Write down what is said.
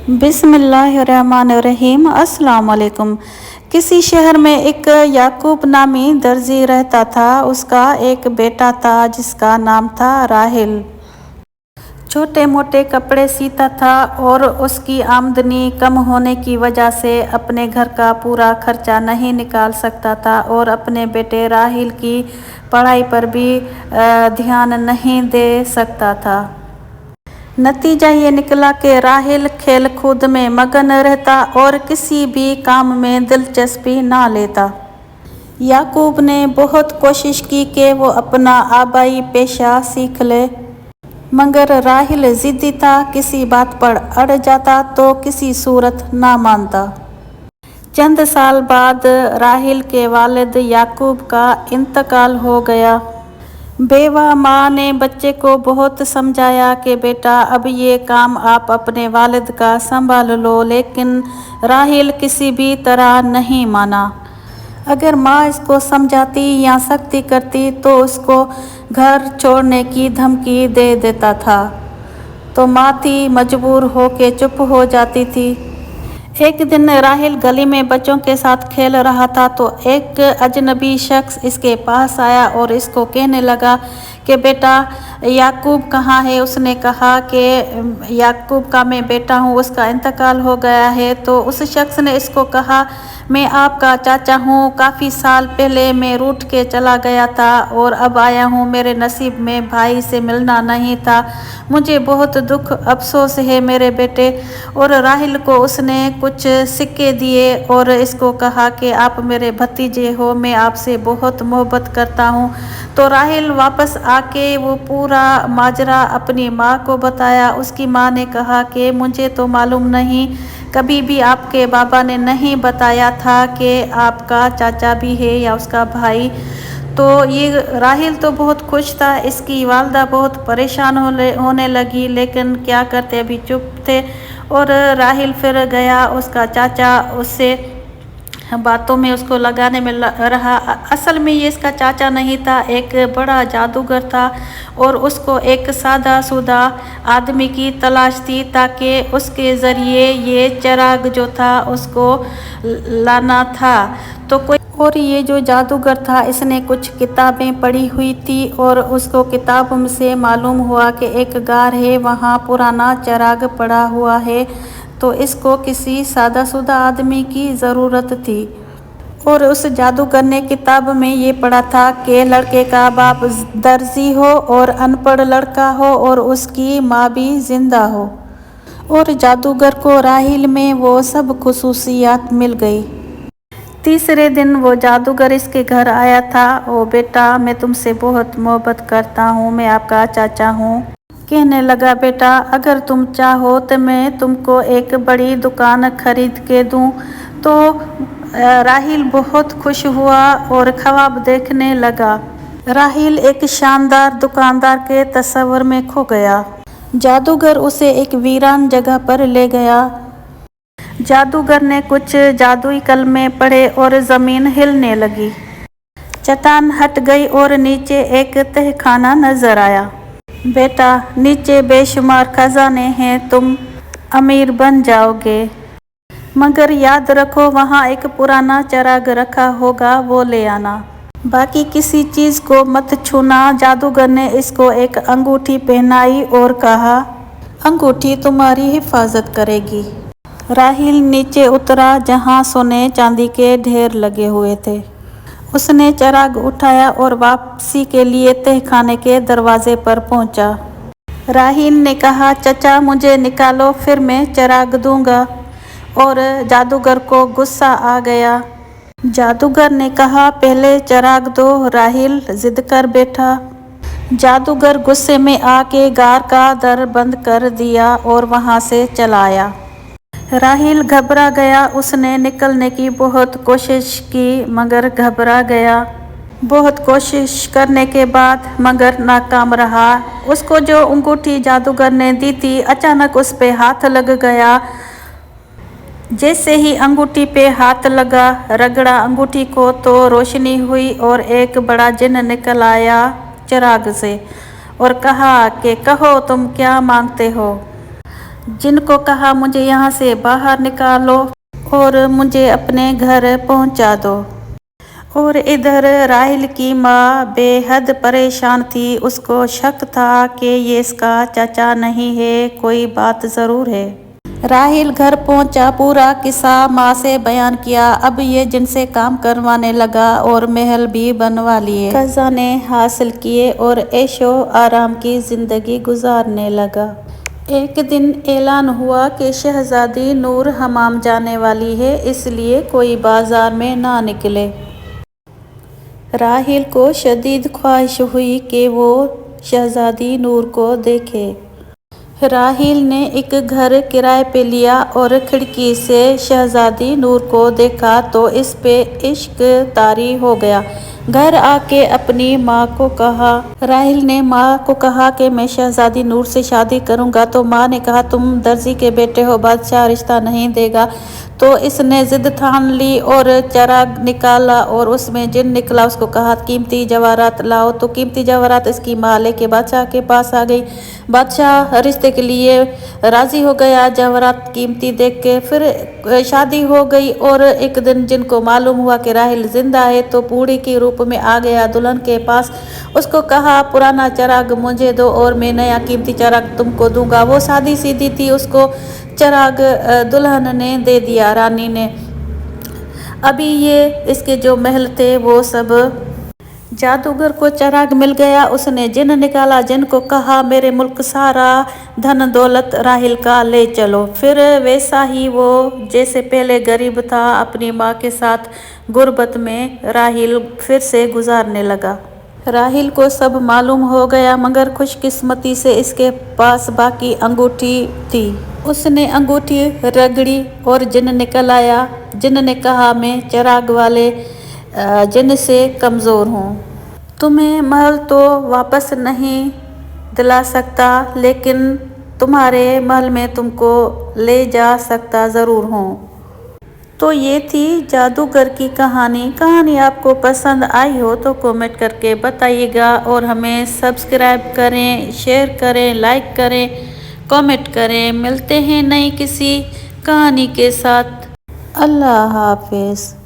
बिस्मिल्लाहिर्रहमानिर्रहीम। अस्सलाम वालेकुम। किसी शहर में एक याकूब नामी दर्जी रहता था। उसका एक बेटा था जिसका नाम था राहिल। छोटे मोटे कपड़े सीता था और उसकी आमदनी कम होने की वजह से अपने घर का पूरा खर्चा नहीं निकाल सकता था और अपने बेटे राहिल की पढ़ाई पर भी ध्यान नहीं दे सकता था। नतीजा ये निकला कि राहिल खेल कूद में मगन रहता और किसी भी काम में दिलचस्पी ना लेता। याकूब ने बहुत कोशिश की कि वो अपना आबाई पेशा सीख ले, मगर राहिल ज़िद्दी था। किसी बात पर अड़ जाता तो किसी सूरत ना मानता। चंद साल बाद राहिल के वालिद याकूब का इंतकाल हो गया। बेवा माँ ने बच्चे को बहुत समझाया कि बेटा अब ये काम आप अपने वालिद का संभाल लो, लेकिन राहिल किसी भी तरह नहीं माना। अगर माँ इसको समझाती या सख्ती करती तो उसको घर छोड़ने की धमकी दे देता था, तो माँ थी मजबूर होके चुप हो जाती थी। एक दिन राहिल गली में बच्चों के साथ खेल रहा था तो एक अजनबी शख्स इसके पास आया और इसको कहने लगा कि बेटा याकूब कहाँ है। उसने कहा कि याकूब का मैं बेटा हूँ, उसका इंतकाल हो गया है। तो उस शख्स ने इसको कहा, मैं आपका चाचा हूँ, काफ़ी साल पहले मैं रूठ के चला गया था और अब आया हूँ। मेरे नसीब में भाई से मिलना नहीं था, मुझे बहुत दुख अफसोस है मेरे बेटे। और राहिल को उसने कुछ सिक्के दिए और इसको कहा कि आप मेरे भतीजे हो, मैं आपसे बहुत मोहब्बत करता हूँ। तो राहिल वापस आके वो पूरा माजरा अपनी माँ को बताया। उसकी माँ ने कहा कि मुझे तो मालूम नहीं, कभी भी आपके बाबा ने नहीं बताया था कि आपका चाचा भी है या उसका भाई। तो ये राहिल तो बहुत खुश था। इसकी वालदा बहुत परेशान होने लगी, लेकिन क्या करते, अभी चुप थे। और राहिल फिर गया, उसका चाचा उससे बातों में उसको लगाने में रहा। असल में ये इसका चाचा नहीं था, एक बड़ा जादूगर था और उसको एक सादा सूदा आदमी की तलाश थी ताकि उसके ज़रिए ये चिराग जो था उसको लाना था। तो कोई और ये जो जादूगर था इसने कुछ किताबें पढ़ी हुई थी और उसको किताब से मालूम हुआ कि एक गार है, वहाँ पुराना चिराग पड़ा हुआ है। तो इसको किसी सादासुदा आदमी की ज़रूरत थी। और उस जादूगर ने किताब में ये पढ़ा था कि लड़के का बाप दर्जी हो और अनपढ़ लड़का हो और उसकी माँ भी जिंदा हो। और जादूगर को राहिल में वो सब खुसूसियात मिल गई। तीसरे दिन वो जादूगर इसके घर आया था। ओ बेटा, मैं तुमसे बहुत मोहब्बत करता हूँ, मैं आपका चाचा हूँ। कहने लगा, बेटा अगर तुम चाहो तो मैं तुमको एक बड़ी दुकान खरीद के दूँ। तो राहिल बहुत खुश हुआ और ख्वाब देखने लगा। राहिल एक शानदार दुकानदार के तस्वर में खो गया। जादूगर उसे एक वीरान जगह पर ले गया। जादूगर ने कुछ जादुई कलमे पढ़े और ज़मीन हिलने लगी। चट्टान हट गई और नीचे एक तहखाना नजर आया। बेटा, नीचे बेशुमार खजाने हैं, तुम अमीर बन जाओगे, मगर याद रखो वहाँ एक पुराना चिराग रखा होगा, वो ले आना, बाकी किसी चीज़ को मत छूना। जादूगर ने इसको एक अंगूठी पहनाई और कहा, अंगूठी तुम्हारी हिफाजत करेगी। राहिल नीचे उतरा जहाँ सोने चांदी के ढेर लगे हुए थे। उसने चिराग उठाया और वापसी के लिए तहखाने के दरवाजे पर पहुंचा। राहिल ने कहा, चचा मुझे निकालो, फिर मैं चिराग दूंगा। और जादूगर को गुस्सा आ गया। जादूगर ने कहा, पहले चिराग दो। राहिल जिद कर बैठा। जादूगर गुस्से में आके गार का दर बंद कर दिया और वहां से चला आया। राहिल घबरा गया। उसने निकलने की बहुत कोशिश की मगर घबरा गया। बहुत कोशिश करने के बाद मगर नाकाम रहा। उसको जो अंगूठी जादूगर ने दी थी, अचानक उस पे हाथ लग गया। जैसे ही अंगूठी पे हाथ लगा, रगड़ा अंगूठी को तो रोशनी हुई और एक बड़ा जिन निकल आया चिराग से और कहा कि कहो तुम क्या मांगते हो। جن کو کہا مجھے یہاں سے باہر نکالو اور مجھے اپنے گھر پہنچا دو۔ اور ادھر راحیل کی ماں بے حد پریشان تھی، اس کو شک تھا کہ یہ اس کا چچا نہیں ہے، کوئی بات ضرور ہے۔ راحیل گھر پہنچا، پورا قصہ ماں سے بیان کیا۔ اب یہ جن سے کام کروانے لگا اور محل بھی بنوا لیے، خزانے حاصل کیے اور عیش و آرام کی زندگی گزارنے لگا۔ ایک دن اعلان ہوا کہ شہزادی نور حمام جانے والی ہے، اس لیے کوئی بازار میں نہ نکلے۔ راحیل کو شدید خواہش ہوئی کہ وہ شہزادی نور کو دیکھے۔ راحیل نے ایک گھر کرائے پہ لیا اور کھڑکی سے شہزادی نور کو دیکھا تو اس پہ عشق طاری ہو گیا۔ گھر آ کے اپنی ماں کو کہا، راحیل نے ماں کو کہا کہ میں شہزادی نور سے شادی کروں گا، تو ماں نے کہا تم درزی کے بیٹے ہو، بادشاہ رشتہ نہیں دے گا۔ تو اس نے ضد ٹھان لی اور چراغ نکالا اور اس میں جن نکلا، اس کو کہا قیمتی جواہرات لاؤ، تو قیمتی جواہرات اس کی ماں لے کے بادشاہ کے پاس آ گئی۔ بادشاہ رشتے کے لیے راضی ہو گیا جواہرات قیمتی دیکھ کے، پھر شادی ہو گئی۔ اور ایک دن جن کو معلوم ہوا کہ راحیل زندہ ہے تو بوڑھی کے روپ میں آ گیا دلہن کے پاس، اس کو کہا پرانا چراغ مجھے دو اور میں نیا قیمتی چراغ تم کو دوں گا۔ وہ سادی سیدھی تھی، اس کو چراغ دلہن نے دے دیا، رانی نے۔ ابھی یہ اس کے جو محل تھے وہ سب، جادوگر کو چراغ مل گیا، اس نے جن نکالا، جن کو کہا میرے ملک سارا دھن دولت راحیل کا لے چلو۔ پھر ویسا ہی وہ جیسے پہلے غریب تھا، اپنی ماں کے ساتھ غربت میں راحیل پھر سے گزارنے لگا۔ راحیل کو سب معلوم ہو گیا، مگر خوش قسمتی سے اس کے پاس باقی انگوٹھی تھی۔ اس نے انگوٹھی رگڑی اور جن نکل آیا۔ جن نے کہا میں چراغ والے جن سے کمزور ہوں، تمہیں محل تو واپس نہیں دلا سکتا، لیکن تمہارے محل میں تم کو لے جا سکتا ضرور ہوں۔ تو یہ تھی جادوگر کی کہانی۔ کہانی آپ کو پسند آئی ہو تو کمنٹ کر کے بتائیے گا، اور ہمیں سبسکرائب کریں، شیئر کریں، لائک کریں، کمنٹ کریں۔ ملتے ہیں نئی کسی کہانی کے ساتھ۔ اللہ حافظ۔